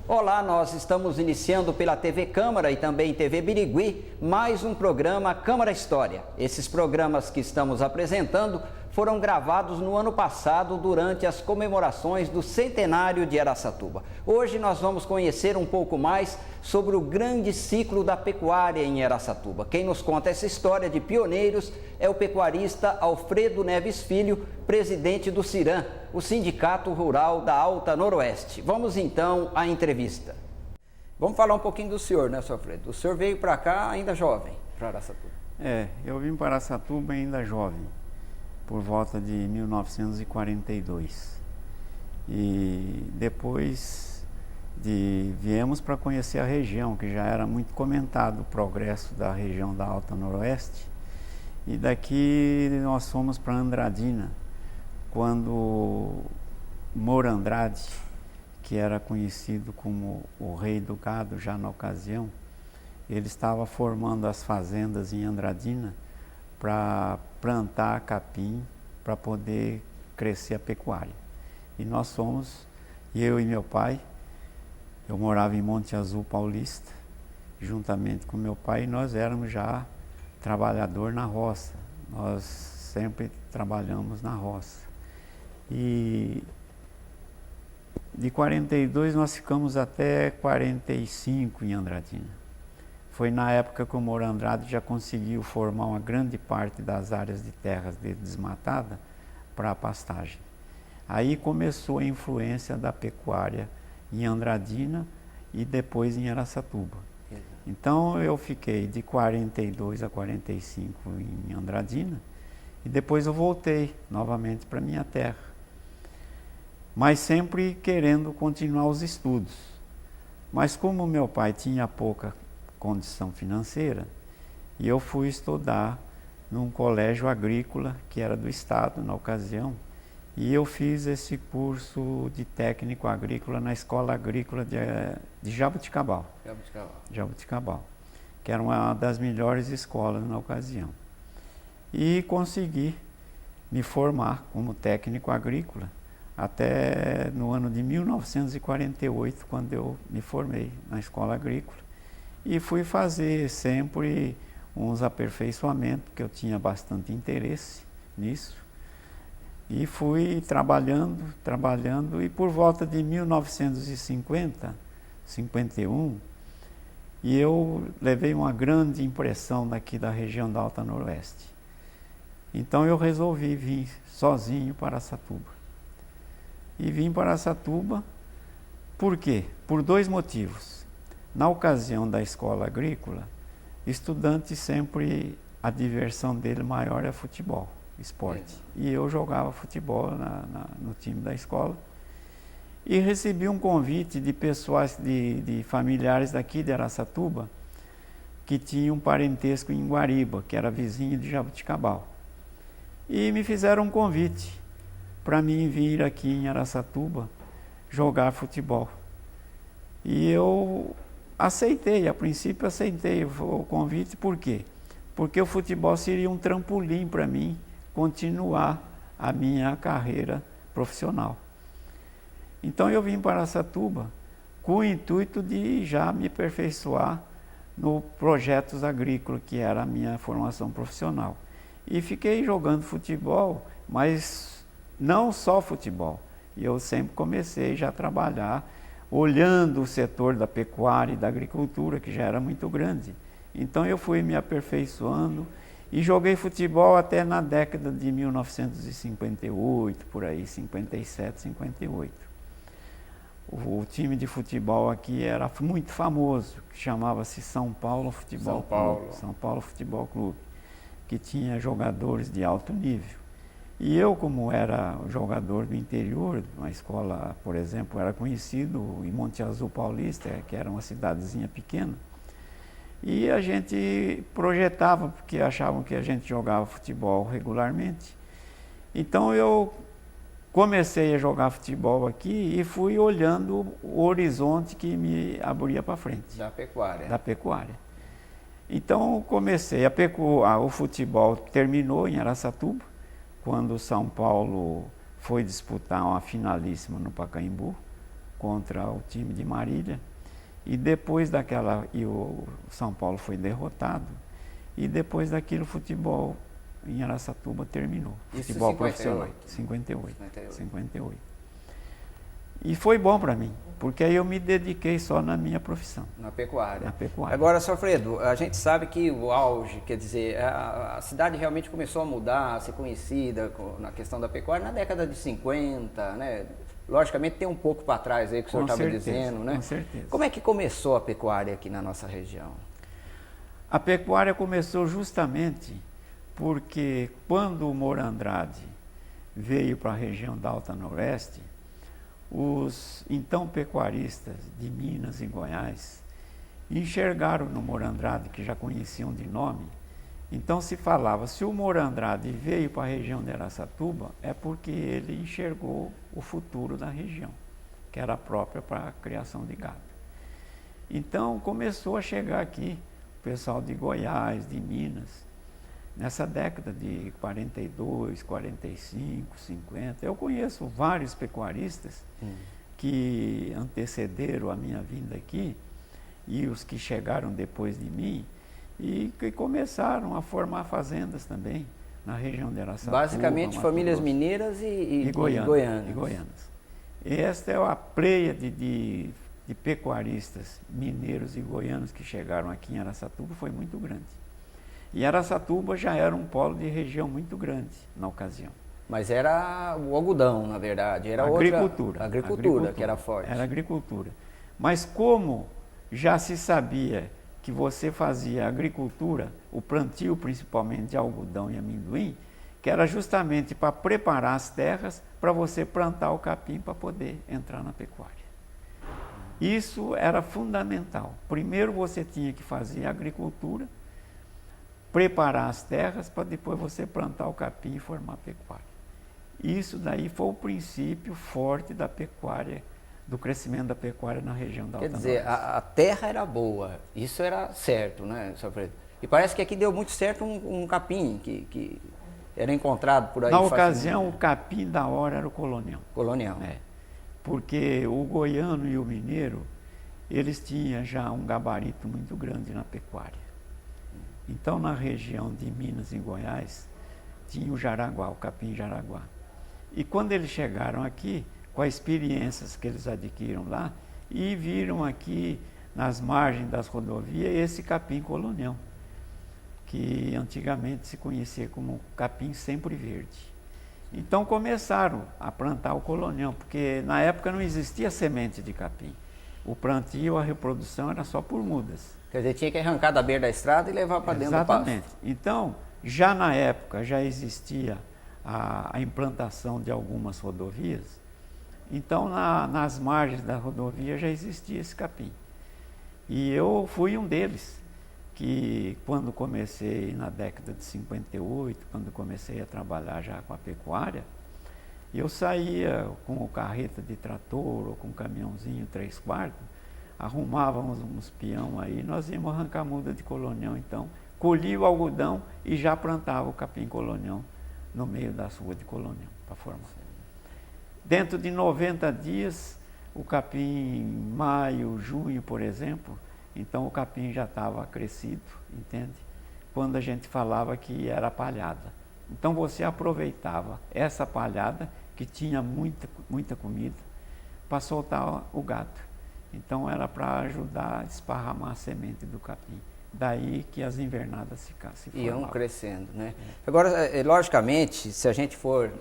Olá, nós estamos iniciando pela TV Câmara e também TV Birigui mais um programa Câmara História. Esses programas que estamos apresentando foram gravados no ano passado durante as comemorações do centenário de Araçatuba. Hoje nós vamos conhecer um pouco mais sobre o grande ciclo da pecuária em Araçatuba. Quem nos conta essa história de pioneiros é o pecuarista Alfredo Neves Filho, presidente do CIRAM, o Sindicato Rural da Alta Noroeste. Vamos então à entrevista. Vamos falar um pouquinho do senhor, né, seu Alfredo? O senhor veio para cá ainda jovem, para Araçatuba. Eu vim para Araçatuba ainda jovem, por volta de 1942. E depois viemos para conhecer a região, que já era muito comentado o progresso da região da Alta Noroeste. E daqui nós fomos para Andradina, quando Moura Andrade, que era conhecido como o rei do gado já na ocasião, ele estava formando as fazendas em Andradina para plantar capim, para poder crescer a pecuária. E nós fomos, eu e meu pai, eu morava em Monte Azul Paulista, juntamente com meu pai, e nós éramos já trabalhador na roça. Nós sempre trabalhamos na roça. E de 42 nós ficamos até 45 em Andradina. Foi na época que o Moura Andrade já conseguiu formar uma grande parte das áreas de terras dele desmatada para a pastagem. Aí começou a influência da pecuária em Andradina e depois em Araçatuba. Então eu fiquei de 42 a 45 em Andradina e depois eu voltei novamente para minha terra. Mas sempre querendo continuar os estudos. Mas como meu pai tinha pouca condição financeira, e eu fui estudar num colégio agrícola que era do estado na ocasião, e eu fiz esse curso de técnico agrícola na Escola Agrícola de Jaboticabal. Jaboticabal, que era uma das melhores escolas na ocasião. E consegui me formar como técnico agrícola até no ano de 1948, quando eu me formei na Escola Agrícola. E fui fazer sempre uns aperfeiçoamentos, porque eu tinha bastante interesse nisso. E fui trabalhando, e por volta de 1950, 51, e eu levei uma grande impressão daqui da região da Alta Noroeste. Então eu resolvi vir sozinho para Araçatuba. E vim para Araçatuba, por quê? Por dois motivos. Na ocasião da escola agrícola, estudante sempre, a diversão dele maior é futebol, esporte. E eu jogava futebol no time da escola. E recebi um convite de pessoas, de familiares daqui de Araçatuba, que tinham um parentesco em Guariba, que era vizinho de Jaboticabal. E me fizeram um convite para mim vir aqui em Araçatuba jogar futebol. E eu aceitei, a princípio aceitei o convite. Por quê? Porque o futebol seria um trampolim para mim continuar a minha carreira profissional. Então eu vim para Araçatuba com o intuito de já me aperfeiçoar no projetos agrícolas, que era a minha formação profissional. E fiquei jogando futebol, mas não só futebol. E eu sempre comecei já a trabalhar olhando o setor da pecuária e da agricultura, que já era muito grande. Então eu fui me aperfeiçoando e joguei futebol até na década de 1958, por aí, 57, 58. O time de futebol aqui era muito famoso, que chamava-se São Paulo Futebol Clube. São Paulo Futebol Clube, que tinha jogadores de alto nível. E eu, como era jogador do interior, uma escola, por exemplo, era conhecido em Monte Azul Paulista, que era uma cidadezinha pequena, e a gente projetava, porque achavam que a gente jogava futebol regularmente. Então eu comecei a jogar futebol aqui e fui olhando o horizonte que me abria para frente. Da pecuária. Da pecuária. Então comecei, o futebol terminou em Araçatuba, quando o São Paulo foi disputar uma finalíssima no Pacaembu contra o time de Marília. E depois daquela, e o São Paulo foi derrotado, e depois daquilo o futebol em Araçatuba terminou. Isso Futebol 58. profissional. 58. E foi bom para mim, porque aí eu me dediquei só na minha profissão. Na pecuária. Na pecuária. Agora, Sr. Alfredo, a gente sabe que o auge, quer dizer, a cidade realmente começou a mudar, a ser conhecida na questão da pecuária na década de 50, né? Logicamente tem um pouco para trás aí que o senhor estava dizendo, né? Com certeza. Como é que começou a pecuária aqui na nossa região? A pecuária começou justamente porque quando o Moura Andrade veio para a região da Alta Noroeste, os então pecuaristas de Minas e Goiás enxergaram no Moura Andrade, que já conheciam de nome. Então se falava, se o Moura Andrade veio para a região de Araçatuba, é porque ele enxergou o futuro da região, que era própria para a criação de gado. Então começou a chegar aqui o pessoal de Goiás, de Minas, nessa década de 42, 45, 50. Eu conheço vários pecuaristas que antecederam a minha vinda aqui e os que chegaram depois de mim, e que começaram a formar fazendas também na região de Araçatuba. Basicamente famílias mineiras e goianas. Esta é a pleia de pecuaristas mineiros e goianos que chegaram aqui em Araçatuba, foi muito grande. E Araçatuba já era um polo de região muito grande na ocasião. Mas era o algodão, na verdade, era agricultura que era forte. Era agricultura. Mas como já se sabia que você fazia agricultura, o plantio principalmente de algodão e amendoim, que era justamente para preparar as terras para você plantar o capim para poder entrar na pecuária. Isso era fundamental. Primeiro você tinha que fazer a agricultura, preparar as terras para depois você plantar o capim e formar a pecuária. Isso daí foi o princípio forte da pecuária, do crescimento da pecuária na região da Alta Noroeste. Quer dizer, a terra era boa, isso era certo, né, Sr. Alfredo? E parece que aqui deu muito certo um capim que era encontrado por aí. Na ocasião, o capim da hora era o colonial. Colonial. Porque o goiano e o mineiro, eles tinham já um gabarito muito grande na pecuária. Então, na região de Minas e Goiás, tinha o jaraguá, o capim jaraguá. E quando eles chegaram aqui, com as experiências que eles adquiriram lá, e viram aqui, nas margens das rodovias, esse capim colonial, que antigamente se conhecia como capim sempre verde. Então começaram a plantar o colonial, porque na época não existia semente de capim. O plantio, a reprodução era só por mudas. Quer dizer, tinha que arrancar da beira da estrada e levar para dentro do pasto. Exatamente. Então, já na época, já existia a implantação de algumas rodovias. Então, nas margens da rodovia já existia esse capim. E eu fui um deles, que quando comecei na década de 58, quando comecei a trabalhar já com a pecuária, eu saía com o carreta de trator ou com um caminhãozinho 3/4, arrumávamos uns peão aí, nós íamos arrancar muda de colonião, então, colhia o algodão e já plantava o capim colonião no meio das ruas de colonião para formar. Dentro de 90 dias, o capim, em maio, junho, por exemplo, então o capim já estava crescido, entende? Quando a gente falava que era palhada. Então você aproveitava essa palhada, que tinha muita comida, para soltar o gado. Então era para ajudar a esparramar a semente do capim. Daí que as invernadas se formavam. Iam crescendo, né? Agora, logicamente, se a gente for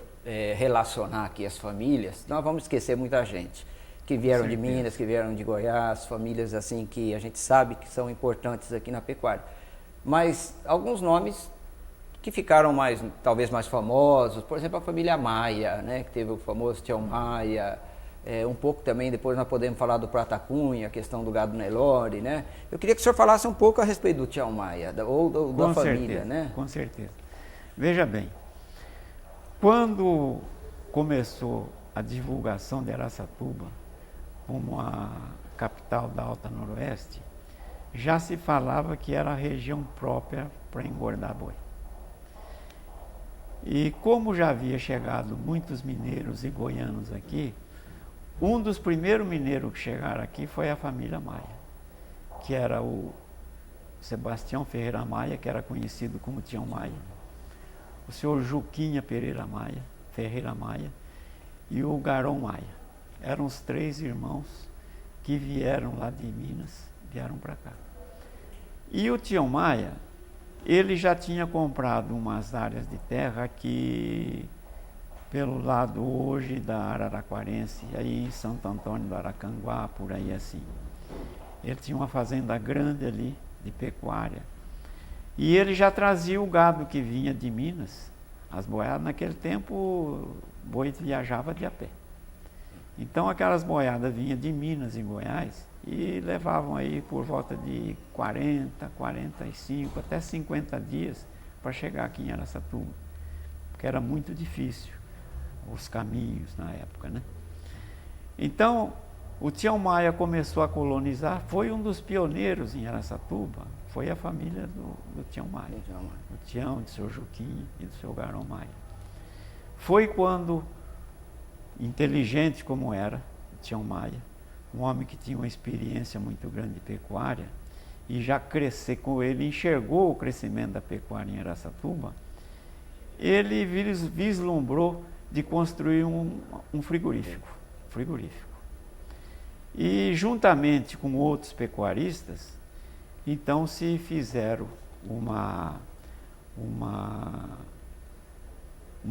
relacionar aqui as famílias, nós vamos esquecer muita gente que vieram de Minas, que vieram de Goiás, famílias assim que a gente sabe que são importantes aqui na pecuária. Mas alguns nomes que ficaram talvez mais famosos, por exemplo, a família Maia, né, que teve o famoso Tião Maia, um pouco também, depois nós podemos falar do Prata Cunha, a questão do gado Nelore, né? Eu queria que o senhor falasse um pouco a respeito do Tião Maia, ou da família, né? Com certeza. Veja bem, quando começou a divulgação de Araçatuba como a capital da Alta Noroeste, já se falava que era a região própria para engordar boi. E como já havia chegado muitos mineiros e goianos aqui, Um dos primeiros mineiros que chegaram aqui foi a família Maia, que era o Sebastião Ferreira Maia, que era conhecido como Tião Maia, o senhor Juquinha Pereira Maia, Ferreira Maia e o Garão Maia. Eram os 3 irmãos que vieram lá de Minas, vieram para cá. E o Tião Maia, ele já tinha comprado umas áreas de terra aqui pelo lado hoje da Araraquarense, aí em Santo Antônio do Aracanguá, por aí assim. Ele tinha uma fazenda grande ali, de pecuária. E ele já trazia o gado que vinha de Minas, as boiadas. Naquele tempo, o boi viajava de a pé. Então, aquelas boiadas vinham de Minas em Goiás e levavam aí por volta de 40, 45, até 50 dias para chegar aqui em Araçatuba, porque era muito difícil os caminhos na época, né? Então, o Tião Maia começou a colonizar, foi um dos pioneiros em Araçatuba, foi a família do Tião Maia, o Tião, do seu Juquinha e do seu Garão Maia. Foi quando, inteligente como era o Tião Maia, um homem que tinha uma experiência muito grande de pecuária, e já crescer com ele, enxergou o crescimento da pecuária em Araçatuba, ele vislumbrou de construir um frigorífico. E juntamente com outros pecuaristas, então se fizeram uma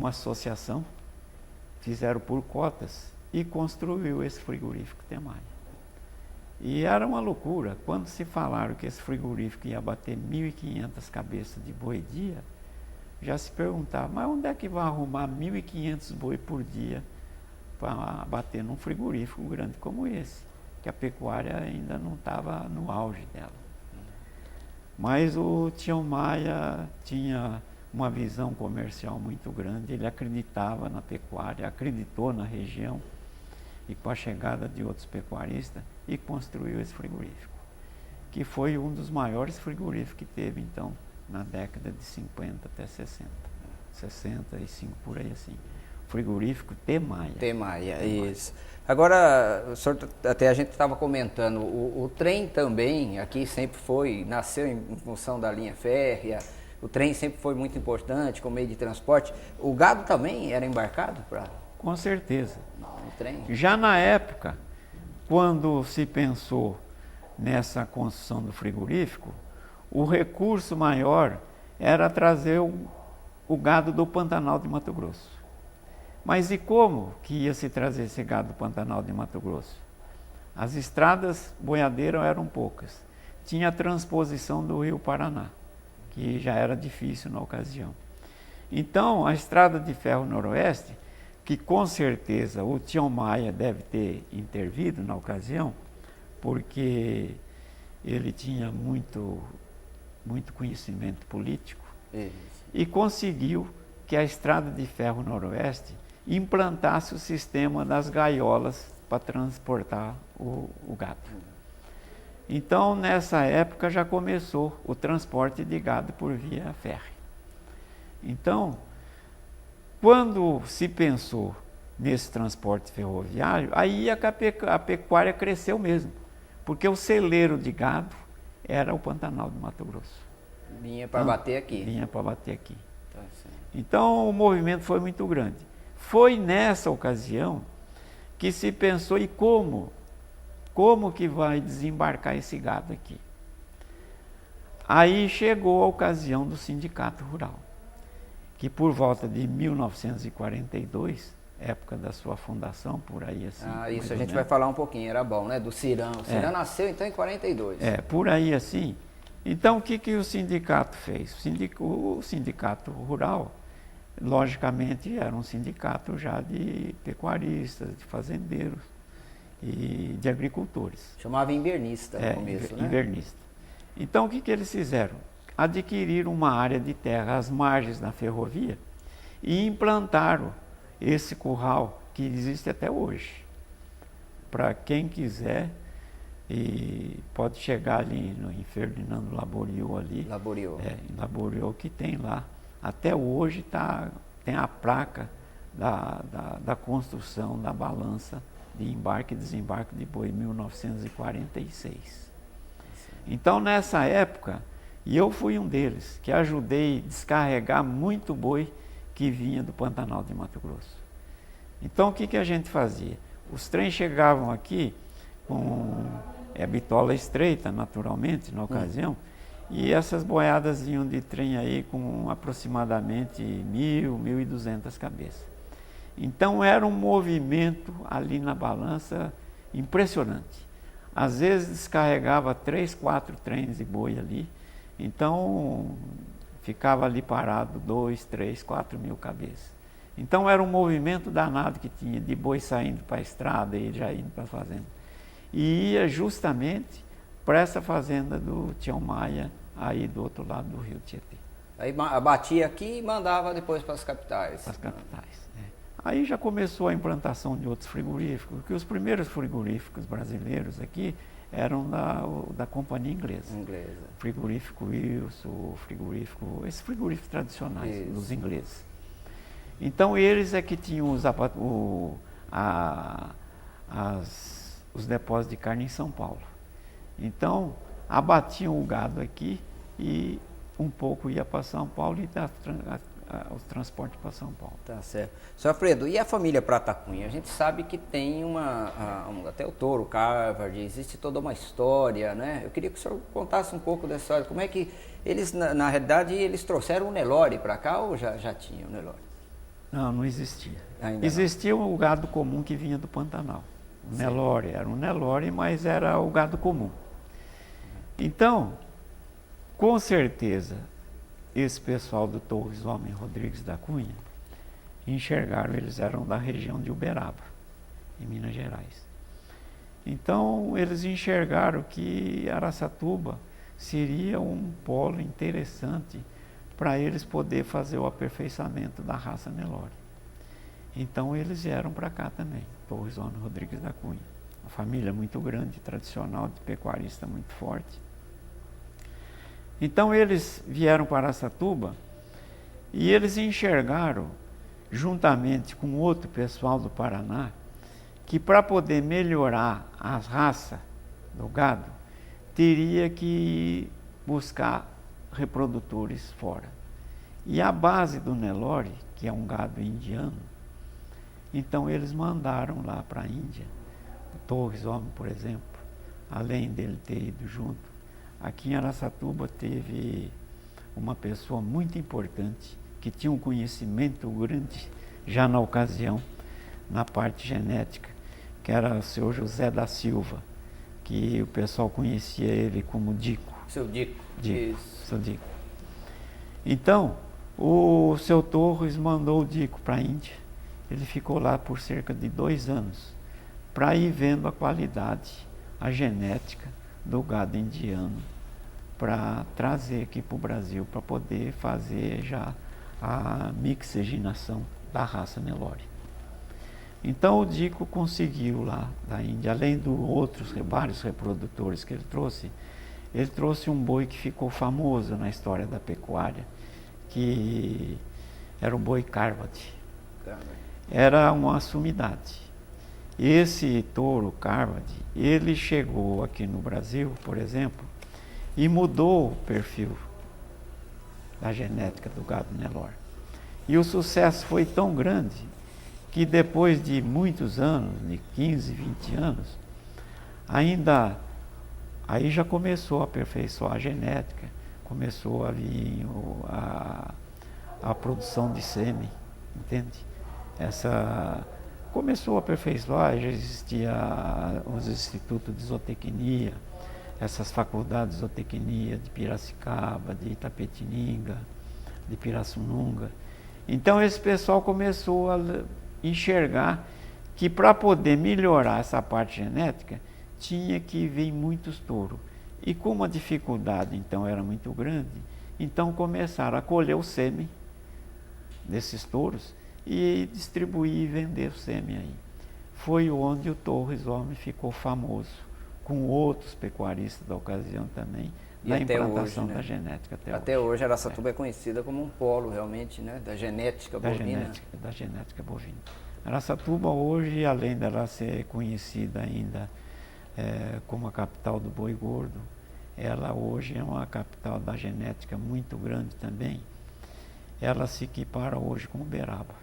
associação, fizeram por cotas e construiu esse frigorífico Temaia. E era uma loucura, quando se falaram que esse frigorífico ia bater 1.500 cabeças de boi dia, já se perguntava, mas onde é que vai arrumar 1.500 boi por dia para bater num frigorífico grande como esse? Que a pecuária ainda não estava no auge dela. Mas o Tião Maia tinha uma visão comercial muito grande, ele acreditava na pecuária, acreditou na região, e com a chegada de outros pecuaristas, e construiu esse frigorífico, que foi um dos maiores frigoríficos que teve, então, na década de 50 até 60, 65 por aí assim. Frigorífico Temaia. Temaia, isso. Agora, o senhor, até a gente estava comentando, o trem também aqui sempre foi, nasceu em função da linha férrea, o trem sempre foi muito importante como meio de transporte. O gado também era embarcado para? Com certeza. No trem? Já na época, quando se pensou nessa construção do frigorífico, o recurso maior era trazer o gado do Pantanal de Mato Grosso. Mas e como que ia se trazer esse gado do Pantanal de Mato Grosso? As estradas boiadeiras eram poucas. Tinha a transposição do Rio Paraná, que já era difícil na ocasião. Então, a estrada de ferro noroeste, que com certeza o Tião Maia deve ter intervido na ocasião, porque ele tinha muito conhecimento político, e conseguiu que a estrada de ferro noroeste implantasse o sistema das gaiolas para transportar o gado. Então, nessa época já começou o transporte de gado por via férrea. Então, quando se pensou nesse transporte ferroviário, aí a pecuária cresceu mesmo, porque o celeiro de gado era o Pantanal de Mato Grosso. Vinha para bater aqui. Vinha para bater aqui. Tá certo. Então o movimento foi muito grande. Foi nessa ocasião que se pensou, e como que vai desembarcar esse gado aqui? Aí chegou a ocasião do Sindicato Rural, que por volta de 1942, época da sua fundação, por aí assim. Isso a gente vai falar um pouquinho, era bom, né? Do Cirão. O Cirão nasceu então em 42. Por aí assim. Então o que o sindicato fez? O Sindicato Rural, logicamente, era um sindicato já de pecuaristas, de fazendeiros e de agricultores. Chamava invernista no começo, né? Invernista. Então o que eles fizeram? Adquiriram uma área de terra às margens da ferrovia e implantaram esse curral que existe até hoje. Para quem quiser, pode chegar ali em Ferdinando Laboriou ali. Em Laboriou, que tem lá. Até hoje tem a placa da construção da balança de embarque e desembarque de boi em 1946. Então, nessa época, e eu fui um deles, que ajudei a descarregar muito boi que vinha do Pantanal de Mato Grosso. Então, o que a gente fazia? Os trens chegavam aqui com bitola estreita, naturalmente, na ocasião, e essas boiadas vinham de trem aí com aproximadamente 1.200 cabeças. Então, era um movimento ali na balança impressionante. Às vezes descarregava 3, 4 trens de boi ali, então ficava ali parado 2, 3, 4 mil cabeças. Então era um movimento danado que tinha de boi saindo para a estrada e já indo para a fazenda. E ia justamente para essa fazenda do Tião Maia, aí do outro lado do rio Tietê. Aí abatia aqui e mandava depois para as capitais. Para as capitais. Aí já começou a implantação de outros frigoríficos, porque os primeiros frigoríficos brasileiros aqui eram da companhia inglesa. Frigorífico Wilson, esses frigoríficos tradicionais dos ingleses. Então eles é que tinham os depósitos de carne em São Paulo. Então abatiam o gado aqui e um pouco ia para São Paulo e o transporte para São Paulo. Tá certo. Sr. Alfredo, e a família Prata Cunha? A gente sabe que tem até o touro, o Carvard, existe toda uma história, né? Eu queria que o senhor contasse um pouco dessa história. Como é que eles, na realidade, eles trouxeram o Nelore para cá ou já tinham o Nelore? Não existia. Ainda existia o gado comum que vinha do Pantanal. O Nelore era um Nelore, mas era o gado comum. Então, com certeza, esse pessoal do Torres Homem Rodrigues da Cunha enxergaram, eles eram da região de Uberaba, em Minas Gerais. Então, eles enxergaram que Araçatuba seria um polo interessante para eles poder fazer o aperfeiçoamento da raça Nelore. Então, eles vieram para cá também, Torres Homem Rodrigues da Cunha. Uma família muito grande, tradicional, de pecuarista muito forte. Então eles vieram para Araçatuba e eles enxergaram, juntamente com outro pessoal do Paraná, que para poder melhorar a raça do gado, teria que buscar reprodutores fora. E a base do Nelore, que é um gado indiano, então eles mandaram lá para a Índia, o Torres Homem, por exemplo, além dele ter ido junto. Aqui em Araçatuba teve uma pessoa muito importante, que tinha um conhecimento grande já na ocasião, na parte genética, que era o senhor José da Silva, que o pessoal conhecia ele como Dico. Seu Dico. Isso. Seu Dico. Então, o seu Torres mandou o Dico para a Índia. Ele ficou lá por cerca de 2 anos, para ir vendo a qualidade, a genética do gado indiano, para trazer aqui para o Brasil, para poder fazer já a mixigenação da raça Nelore. Então o Dico conseguiu lá da Índia, além dos outros vários reprodutores que ele trouxe um boi que ficou famoso na história da pecuária, que era o boi Carvard. Era uma sumidade. Esse touro Carvard, ele chegou aqui no Brasil, por exemplo, e mudou o perfil da genética do gado Nelore. E o sucesso foi tão grande que depois de muitos anos, de 15, 20 anos, aí já começou a aperfeiçoar a genética, começou a vir a produção de sêmen, entende? Começou a aperfeiçoar, já existia os institutos de zootecnia, essas faculdades de zootecnia de Piracicaba, de Itapetininga, de Pirassununga. Então esse pessoal começou a enxergar que para poder melhorar essa parte genética, tinha que vir muitos touros. E como a dificuldade então era muito grande, então começaram a colher o sêmen desses touros e distribuir e vender o sêmen aí. Foi onde o Torres Homem ficou famoso, com outros pecuaristas da ocasião também, na implantação hoje, né? Da genética até hoje. Araçatuba é conhecida como um polo realmente, né, da genética bovina. Da genética bovina. Araçatuba hoje, além dela ser conhecida ainda como a capital do boi gordo, ela hoje é uma capital da genética muito grande também. Ela se equipara hoje com Uberaba,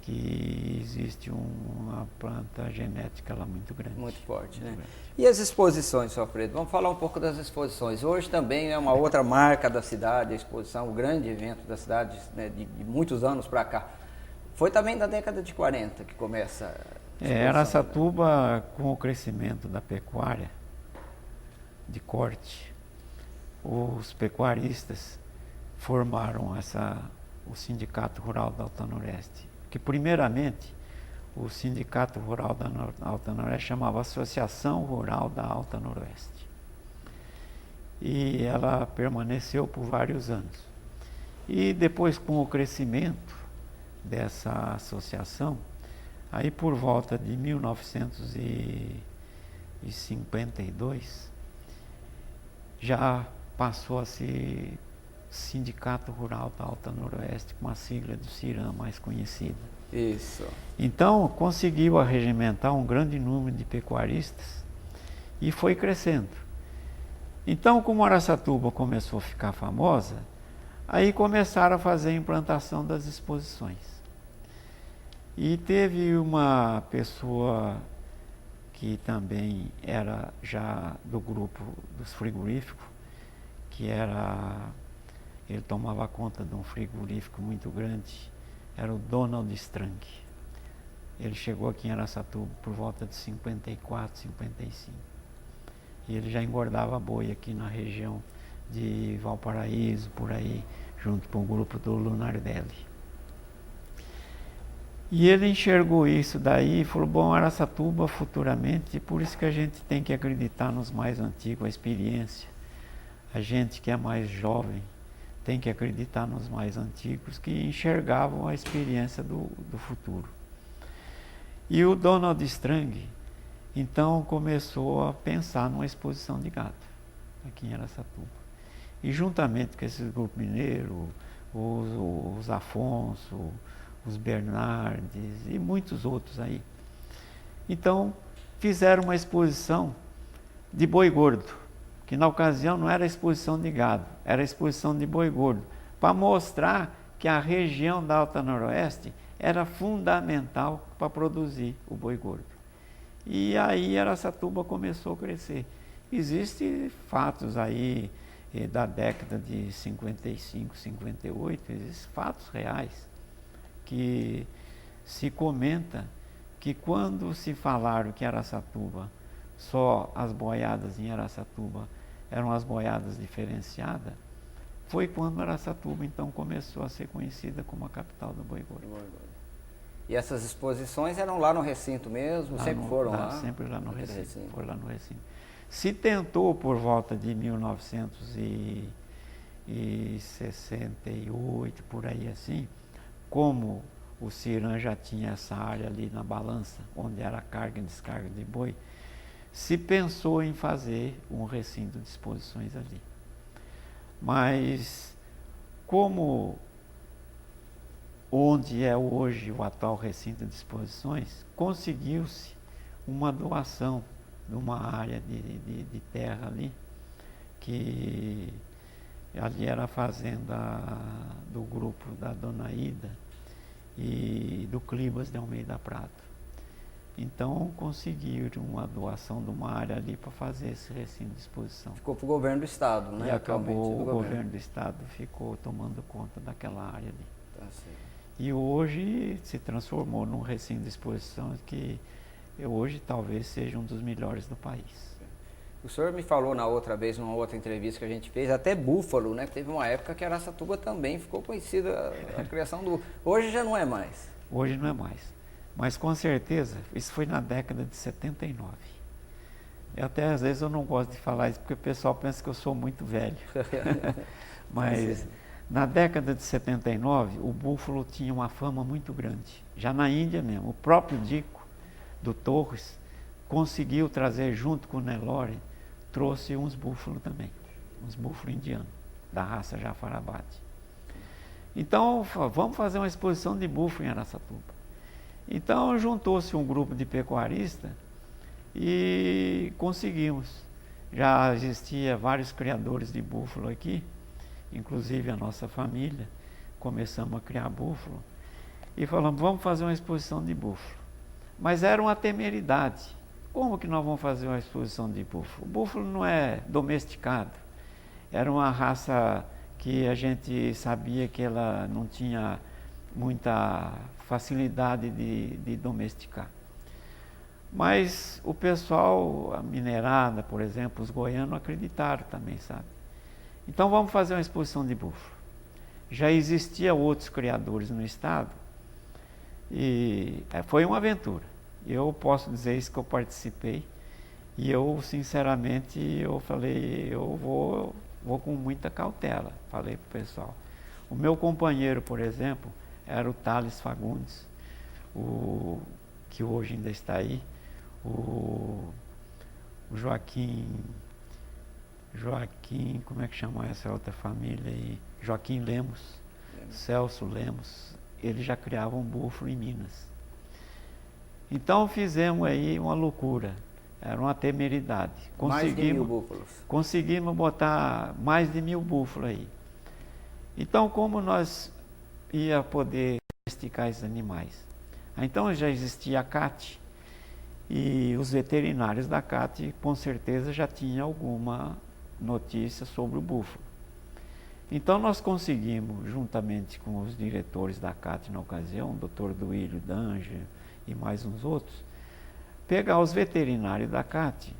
que existe uma planta genética lá muito grande. Muito forte, né? Grande. E as exposições, seu Alfredo? Vamos falar um pouco das exposições. Hoje também é uma outra marca da cidade, a exposição, o grande evento da cidade, né, de muitos anos para cá. Foi também da década de 40 que começa a exposição. Araçatuba, com o crescimento da pecuária de corte, os pecuaristas formaram o Sindicato Rural da Alta Noroeste, que primeiramente o Sindicato Rural da Alta Noroeste chamava Associação Rural da Alta Noroeste. E ela permaneceu por vários anos. E depois, com o crescimento dessa associação, aí por volta de 1952, já passou a ser Sindicato Rural da Alta Noroeste, com a sigla do CIRAM mais conhecida. Isso. Então, conseguiu arregimentar um grande número de pecuaristas e foi crescendo. Então, como Araçatuba começou a ficar famosa, aí começaram a fazer a implantação das exposições. E teve uma pessoa que também era já do grupo dos frigoríficos, ele tomava conta de um frigorífico muito grande, era o Donald Strang. Ele chegou aqui em Araçatuba por volta de 54, 55. E ele já engordava boi aqui na região de Valparaíso, por aí, junto com o grupo do Lunardelli. E ele enxergou isso daí e falou, bom, Araçatuba futuramente, por isso que a gente tem que acreditar nos mais antigos, a experiência. A gente que é mais jovem tem que acreditar nos mais antigos, que enxergavam a experiência do futuro. E o Donald Strang, então, começou a pensar numa exposição de gado, aqui em Araçatuba. E juntamente com esses grupos mineiros, os Afonso, os Bernardes e muitos outros aí. Então, fizeram uma exposição de boi gordo, que na ocasião não era exposição de gado, era exposição de boi gordo, para mostrar que a região da Alta Noroeste era fundamental para produzir o boi gordo. E aí Araçatuba começou a crescer. Existem fatos aí da década de 55, 58, existem fatos reais, que se comenta que quando se falaram que Araçatuba, só as boiadas em Araçatuba eram as boiadas diferenciadas, foi quando Araçatuba então começou a ser conhecida como a capital do boi gordo. E essas exposições eram lá no recinto mesmo? Sempre foram lá? Sempre lá no recinto. Foi lá no recinto. Se tentou por volta de 1968, por aí assim, como o CIRAM já tinha essa área ali na balança, onde era carga e descarga de boi, se pensou em fazer um recinto de exposições ali. Mas, como onde é hoje o atual recinto de exposições, conseguiu-se uma doação de uma área de terra ali, que ali era a fazenda do grupo da Dona Ida e do Clibas de Almeida Prado. Então conseguiram uma doação de uma área ali para fazer esse recinto de exposição. Ficou para o governo do estado, né? E acabou o governo do estado ficou tomando conta daquela área ali. Tá certo. E hoje se transformou num recinto de exposição que hoje talvez seja um dos melhores do país. O senhor me falou na outra vez, numa outra entrevista que a gente fez, até búfalo, né? Teve uma época que Araçatuba também ficou conhecida a criação do... Hoje já não é mais. Hoje não é mais. Mas com certeza, isso foi na década de 79. Até às vezes eu não gosto de falar isso, porque o pessoal pensa que eu sou muito velho. Mas na década de 79, o búfalo tinha uma fama muito grande. Já na Índia mesmo, o próprio Dico do Torres conseguiu trazer junto com o Nelore, trouxe uns búfalos também, uns búfalos indianos, da raça Jafarabad. Então, vamos fazer uma exposição de búfalo em Araçatuba. Então juntou-se um grupo de pecuaristas e conseguimos. Já existia vários criadores de búfalo aqui, inclusive a nossa família, começamos a criar búfalo e falamos, vamos fazer uma exposição de búfalo. Mas era uma temeridade. Como que nós vamos fazer uma exposição de búfalo? O búfalo não é domesticado. Era uma raça que a gente sabia que ela não tinha muita facilidade de domesticar. Mas o pessoal, a minerada, por exemplo, os goianos acreditaram também, sabe? Então vamos fazer uma exposição de búfalo. Já existia outros criadores no estado e foi uma aventura. Eu posso dizer isso que eu participei e eu, sinceramente, eu falei, eu vou com muita cautela, falei para o pessoal. O meu companheiro, por exemplo, era o Thales Fagundes, que hoje ainda está aí, o Joaquim, como é que chama essa outra família aí? Joaquim Lemos, Celso Lemos, eles já criavam búfalo em Minas. Então fizemos aí uma loucura, era uma temeridade. Mais de 1000 búfalos. Conseguimos botar mais de 1000 búfalos aí. Então como nós ia poder domesticar esses animais? Então já existia a CAT e os veterinários da CAT com certeza já tinham alguma notícia sobre o búfalo. Então nós conseguimos, juntamente com os diretores da CAT na ocasião, o Dr. Duílio Danger e mais uns outros, pegar os veterinários da CAT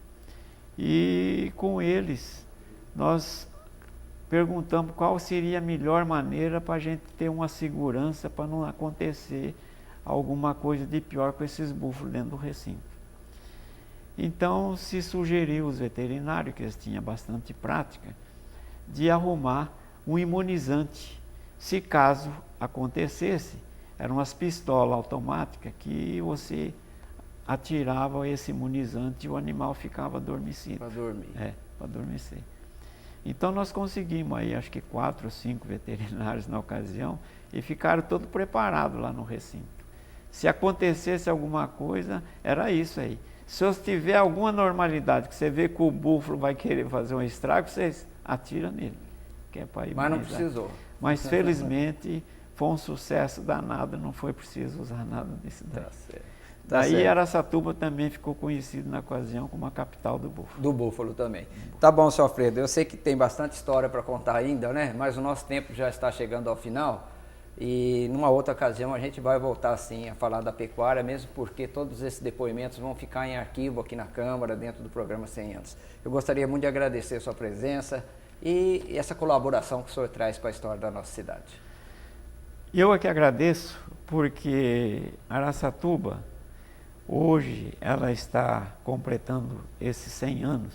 e com eles nós perguntamos qual seria a melhor maneira para a gente ter uma segurança para não acontecer alguma coisa de pior com esses búfalos dentro do recinto. Então se sugeriu os veterinários, que eles tinham bastante prática, de arrumar um imunizante, se caso acontecesse. Eram umas pistolas automáticas que você atirava esse imunizante e o animal ficava adormecido. Para dormir. Para adormecer. Então nós conseguimos aí, acho que 4 ou 5 veterinários na ocasião e ficaram todos preparados lá no recinto. Se acontecesse alguma coisa, era isso aí. Se você tiver alguma normalidade, que você vê que o búfalo vai querer fazer um estrago, você atira nele. Que é para imunizar. Mas não precisou. Mas felizmente foi um sucesso danado, não foi preciso usar nada disso daí. Tá certo. Daí Araçatuba também ficou conhecido na ocasião como a capital do búfalo. Do búfalo também. Tá bom, seu Alfredo, eu sei que tem bastante história para contar ainda, né? Mas o nosso tempo já está chegando ao final e numa outra ocasião a gente vai voltar sim a falar da pecuária, mesmo porque todos esses depoimentos vão ficar em arquivo aqui na Câmara, dentro do programa 100 anos. Eu gostaria muito de agradecer a sua presença e essa colaboração que o senhor traz com a história da nossa cidade. Eu é que agradeço, porque Araçatuba, hoje, ela está completando esses 100 anos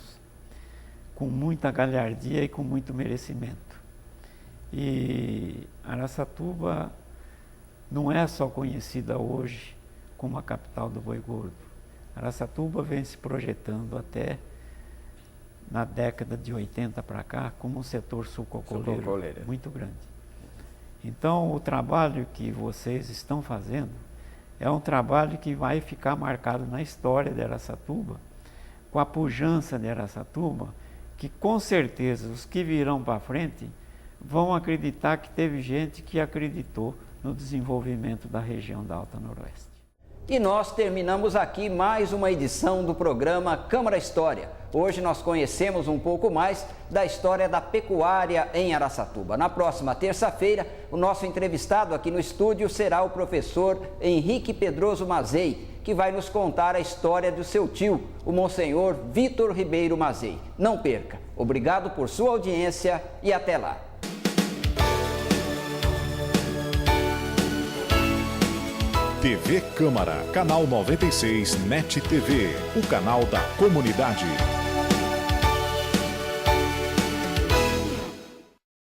com muita galhardia e com muito merecimento. E Araçatuba não é só conhecida hoje como a capital do boi gordo. Araçatuba vem se projetando até na década de 80 para cá como um setor sucroalcooleiro muito grande. Então o trabalho que vocês estão fazendo é um trabalho que vai ficar marcado na história de Araçatuba, com a pujança de Araçatuba, que com certeza os que virão para frente vão acreditar que teve gente que acreditou no desenvolvimento da região da Alta Noroeste. E nós terminamos aqui mais uma edição do programa Câmara História. Hoje nós conhecemos um pouco mais da história da pecuária em Araçatuba. Na próxima terça-feira, o nosso entrevistado aqui no estúdio será o professor Henrique Pedroso Mazei, que vai nos contar a história do seu tio, o Monsenhor Vitor Ribeiro Mazei. Não perca! Obrigado por sua audiência e até lá! TV Câmara, canal 96 NET TV, o canal da comunidade.